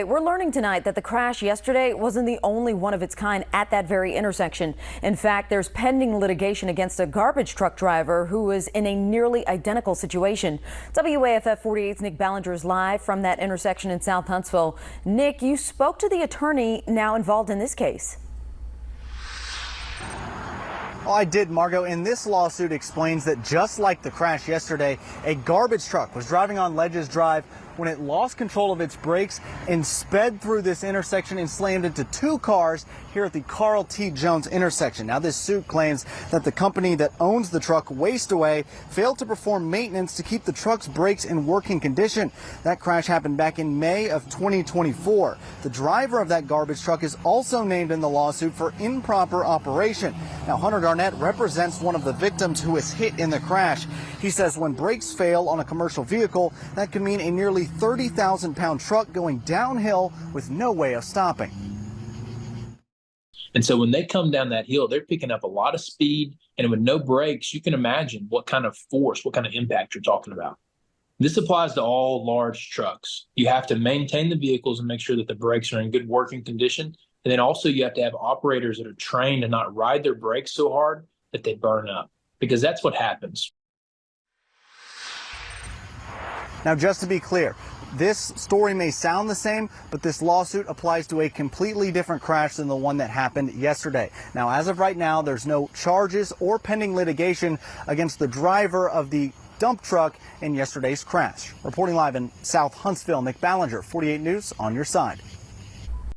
We're learning tonight that the crash yesterday wasn't the only one of its kind at that very intersection. In fact, there's pending litigation against a garbage truck driver who was in a nearly identical situation. WAFF 48's Nick Ballinger is live from that intersection in South Huntsville. Nick, you spoke to the attorney now involved in this case. Oh, I did, Margot, and this lawsuit explains that just like the crash yesterday, a garbage truck was driving on Ledges Drive when it lost control of its brakes and sped through this intersection and slammed into two cars here at the Carl T. Jones intersection. Now, this suit claims that the company that owns the truck, Wasteway, failed to perform maintenance to keep the truck's brakes in working condition. That crash happened back in May of 2024. The driver of that garbage truck is also named in the lawsuit for improper operation. Now, Hunter Garnett represents one of the victims who was hit in the crash. He says when brakes fail on a commercial vehicle, that can mean a nearly 30,000-pound truck going downhill with no way of stopping. And so when they come down that hill, they're picking up a lot of speed, and with no brakes, you can imagine what kind of force, what kind of impact you're talking about. This applies to all large trucks. You have to maintain the vehicles and make sure that the brakes are in good working condition. And then also you have to have operators that are trained to not ride their brakes so hard that they burn up, because that's what happens. Now, just to be clear, this story may sound the same, but this lawsuit applies to a completely different crash than the one that happened yesterday. Now, as of right now, there's no charges or pending litigation against the driver of the dump truck in yesterday's crash. Reporting live in South Huntsville, Nick Ballinger, 48 News, on your side.